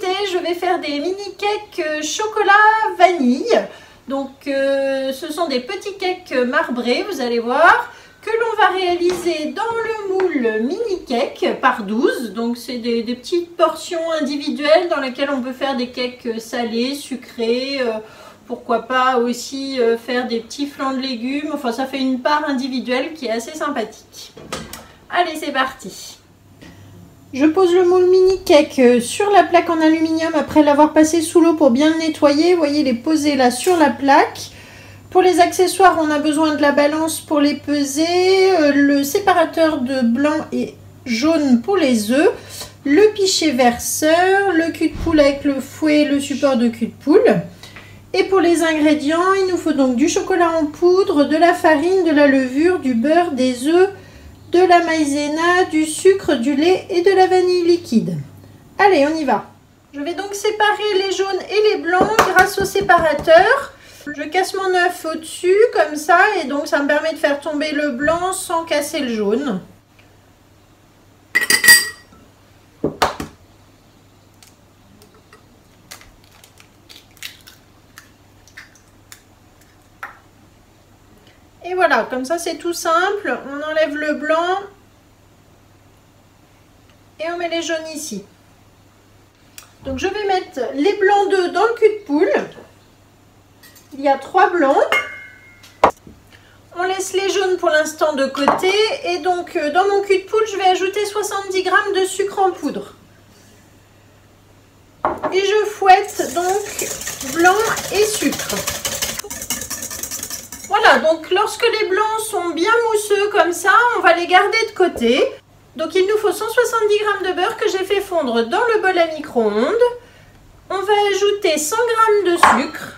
côté, je vais faire des mini cakes chocolat vanille. Donc ce sont des petits cakes marbrés, vous allez voir, que l'on va réaliser dans le moule mini cake par 12. Donc c'est des petites portions individuelles dans lesquelles on peut faire des cakes salés, sucrés, pourquoi pas aussi faire des petits flancs de légumes. Enfin, ça fait une part individuelle qui est assez sympathique. Allez, c'est parti. Je pose le moule mini cake sur la plaque en aluminium après l'avoir passé sous l'eau pour bien le nettoyer. Vous voyez, il est posé là sur la plaque. Pour les accessoires, on a besoin de la balance pour les peser, le séparateur de blanc et jaune pour les œufs, le pichet verseur, le cul de poule avec le fouet, le support de cul de poule. Et pour les ingrédients, il nous faut donc du chocolat en poudre, de la farine, de la levure, du beurre, des œufs, de la maïzena, du sucre, du lait et de la vanille liquide. Allez, on y va. Je vais donc séparer les jaunes et les blancs grâce au séparateur. Je casse mon œuf au-dessus comme ça et donc ça me permet de faire tomber le blanc sans casser le jaune. Et voilà, comme ça c'est tout simple. On enlève le blanc et on met les jaunes ici. Donc je vais mettre les blancs d'œufs dans le cul de poule. Il y a 3 blancs. On laisse les jaunes pour l'instant de côté. Et donc dans mon cul de poule, je vais ajouter 70 g de sucre en poudre. Et je fouette donc blanc et sucre. Voilà, donc lorsque les blancs sont bien mousseux comme ça, on va les garder de côté. Donc il nous faut 170 g de beurre que j'ai fait fondre dans le bol à micro-ondes. On va ajouter 100 g de sucre.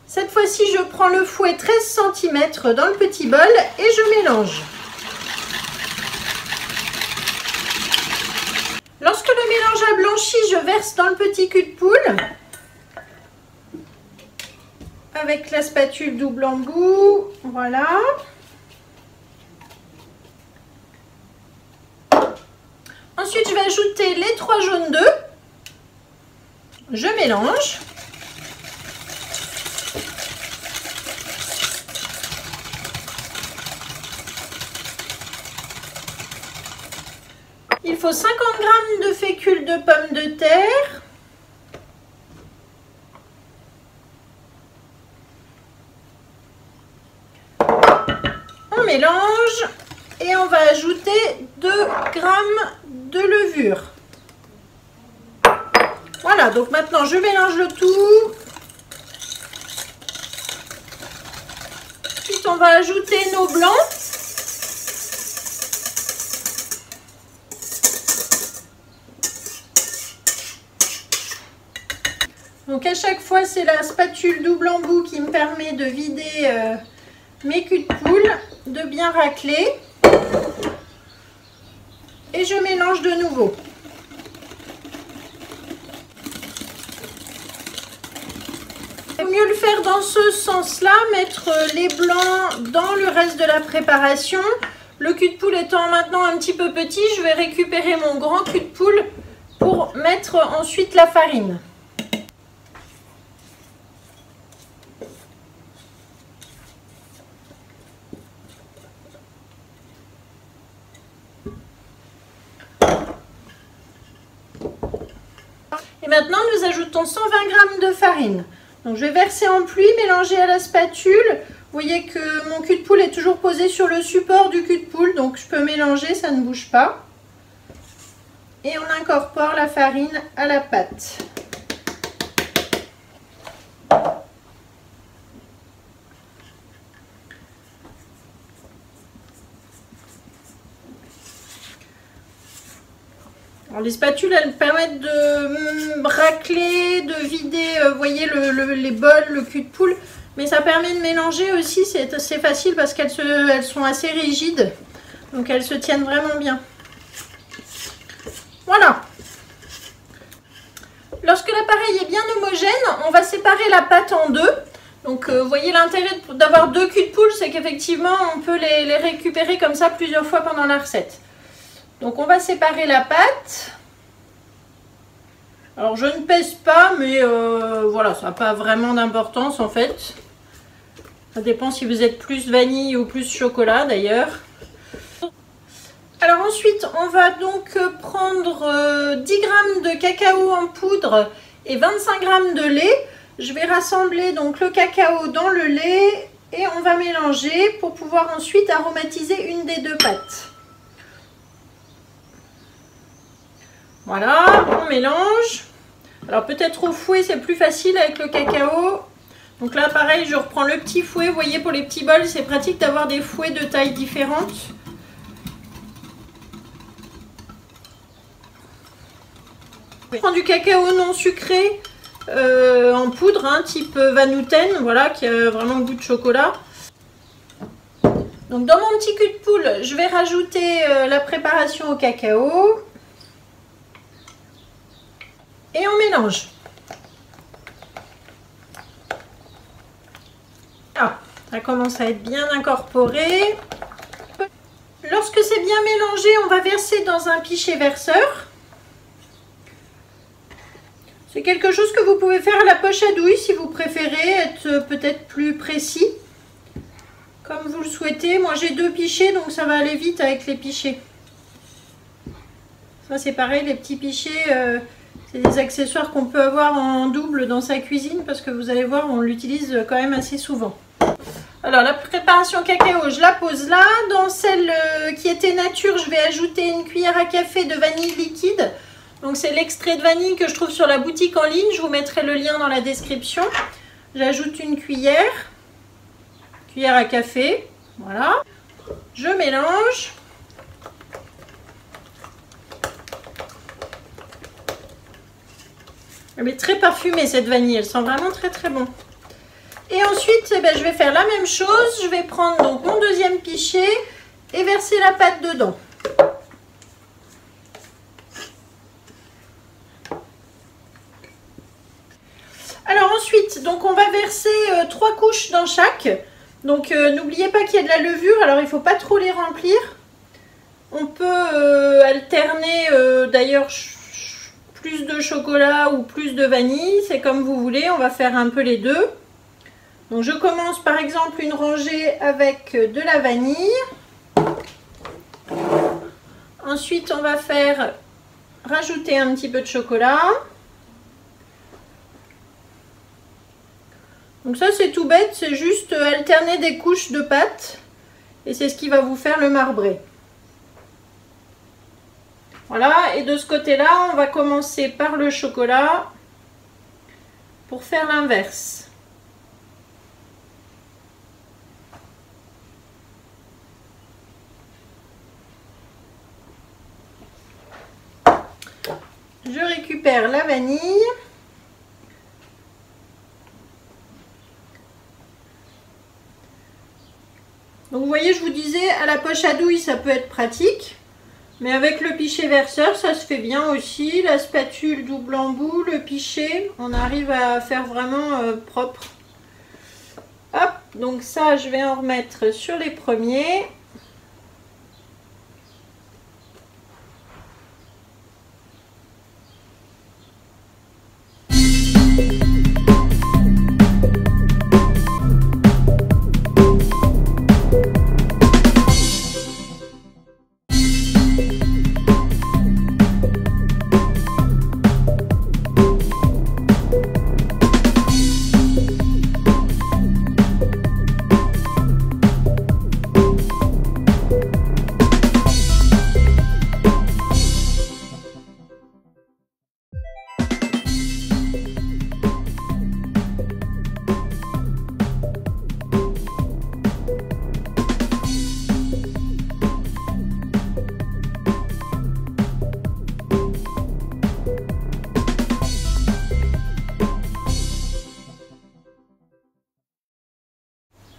Cette fois-ci, je prends le fouet 13 cm dans le petit bol et je mélange. Lorsque le mélange a blanchi, je verse dans le petit cul de poule. Avec la spatule double embout, voilà. Ensuite, je vais ajouter les 3 jaunes d'œufs. Je mélange. Il faut 50 g de fécule de pommes de terre. On mélange et on va ajouter 2 g de levure. Voilà, donc maintenant je mélange le tout. Ensuite on va ajouter nos blancs. Donc à chaque fois c'est la spatule double embout qui me permet de vider mes culs de poule, de bien racler. Et je mélange de nouveau. Il vaut mieux le faire dans ce sens-là, mettre les blancs dans le reste de la préparation. Le cul de poule étant maintenant un petit peu petit, je vais récupérer mon grand cul de poule pour mettre ensuite la farine. Et maintenant, nous ajoutons 120 g de farine. Donc, je vais verser en pluie, mélanger à la spatule. Vous voyez que mon cul de poule est toujours posé sur le support du cul de poule. Donc, je peux mélanger, ça ne bouge pas. Et on incorpore la farine à la pâte. Alors, les spatules, elles permettent de racler, de vider, vous voyez, les bols, le cul de poule. Mais ça permet de mélanger aussi, c'est assez facile parce qu'elles sont assez rigides. Donc elles se tiennent vraiment bien. Voilà. Lorsque l'appareil est bien homogène, on va séparer la pâte en deux. Donc vous voyez l'intérêt d'avoir 2 culs de poule, c'est qu'effectivement on peut les récupérer comme ça plusieurs fois pendant la recette. Donc on va séparer la pâte. Alors je ne pèse pas, mais voilà, ça n'a pas vraiment d'importance en fait. Ça dépend si vous êtes plus vanille ou plus chocolat d'ailleurs. Alors ensuite, on va donc prendre 10 g de cacao en poudre et 25 g de lait. Je vais rassembler donc le cacao dans le lait et on va mélanger pour pouvoir ensuite aromatiser une des deux pâtes. Voilà, on mélange. Alors peut-être au fouet, c'est plus facile avec le cacao. Donc là, pareil, je reprends le petit fouet. Vous voyez, pour les petits bols, c'est pratique d'avoir des fouets de taille différentes. Je prends du cacao non sucré en poudre, hein, type Vanouten, voilà, qui a vraiment le goût de chocolat. Donc dans mon petit cul de poule, je vais rajouter la préparation au cacao. Et on mélange. Ah, ça commence à être bien incorporé. Lorsque c'est bien mélangé, on va verser dans un pichet verseur. C'est quelque chose que vous pouvez faire à la poche à douille si vous préférez être peut-être plus précis. Comme vous le souhaitez. Moi j'ai 2 pichets, donc ça va aller vite avec les pichets. Ça c'est pareil, les petits pichets, c'est des accessoires qu'on peut avoir en double dans sa cuisine parce que vous allez voir, on l'utilise quand même assez souvent. Alors la préparation cacao, je la pose là. Dans celle qui était nature, je vais ajouter une cuillère à café de vanille liquide. Donc c'est l'extrait de vanille que je trouve sur la boutique en ligne. Je vous mettrai le lien dans la description. J'ajoute une cuillère à café. Voilà. Je mélange. Elle est très parfumée cette vanille. Elle sent vraiment très très bon. Et ensuite, eh ben, je vais faire la même chose. Je vais prendre donc mon deuxième pichet et verser la pâte dedans. Alors ensuite, donc on va verser 3 couches dans chaque. Donc n'oubliez pas qu'il y a de la levure, alors il ne faut pas trop les remplir. On peut alterner d'ailleurs plus de chocolat ou plus de vanille, c'est comme vous voulez, on va faire un peu les deux. Donc je commence par exemple une rangée avec de la vanille. Ensuite on va faire rajouter un petit peu de chocolat. Donc ça c'est tout bête, c'est juste alterner des couches de pâte et c'est ce qui va vous faire le marbré. Voilà, et de ce côté-là, on va commencer par le chocolat pour faire l'inverse. Je récupère la vanille. Donc vous voyez, je vous disais, à la poche à douille, ça peut être pratique. Mais avec le pichet verseur, ça se fait bien aussi. La spatule double embout, le pichet, on arrive à faire vraiment propre. Hop, donc ça, je vais en remettre sur les premiers.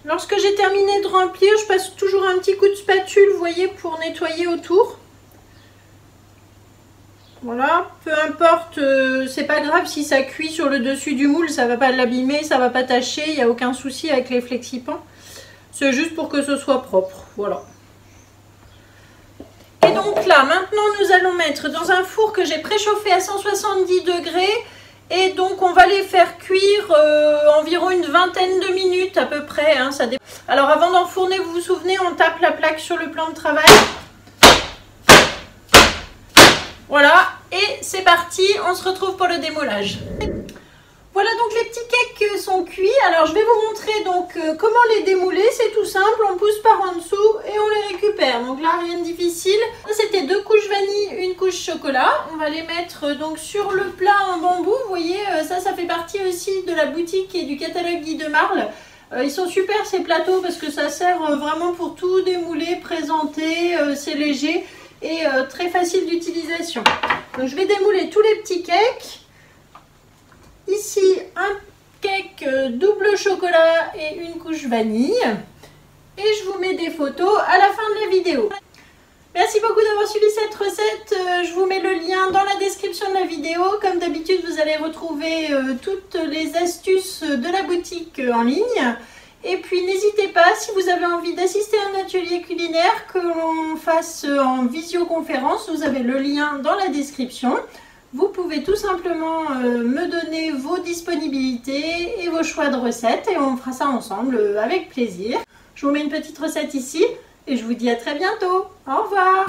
Lorsque j'ai terminé de remplir, je passe toujours un petit coup de spatule, vous voyez, pour nettoyer autour. Voilà, peu importe, c'est pas grave si ça cuit sur le dessus du moule, ça va pas l'abîmer, ça va pas tacher, il n'y a aucun souci avec les flexipans. C'est juste pour que ce soit propre, voilà. Et donc là, maintenant nous allons mettre dans un four que j'ai préchauffé à 170 degrés. Et donc on va les faire cuire environ une vingtaine de minutes à peu près. Hein, ça dépend. Alors avant d'enfourner, vous vous souvenez, on tape la plaque sur le plan de travail. Voilà, et c'est parti, on se retrouve pour le démoulage. Voilà, donc les petits cakes sont cuits. Alors je vais vous montrer donc comment les démouler. C'est tout simple, on pousse par en dessous et on les récupère. Donc là, rien de difficile. C'était 2 couches vanille, 1 couche chocolat. On va les mettre donc sur le plat en bambou. Vous voyez, ça fait partie aussi de la boutique et du catalogue Guy de Marle. Ils sont super ces plateaux parce que ça sert vraiment pour tout démouler, présenter. C'est léger et très facile d'utilisation. Donc je vais démouler tous les petits cakes. Ici, un cake double chocolat et 1 couche vanille. Et je vous mets des photos à la fin de la vidéo. Merci beaucoup d'avoir suivi cette recette. Je vous mets le lien dans la description de la vidéo. Comme d'habitude, vous allez retrouver toutes les astuces de la boutique en ligne. Et puis, n'hésitez pas, si vous avez envie d'assister à un atelier culinaire, que l'on fasse en visioconférence, vous avez le lien dans la description. Vous pouvez tout simplement me donner vos disponibilités et vos choix de recettes et on fera ça ensemble avec plaisir. Je vous mets une petite recette ici et je vous dis à très bientôt. Au revoir!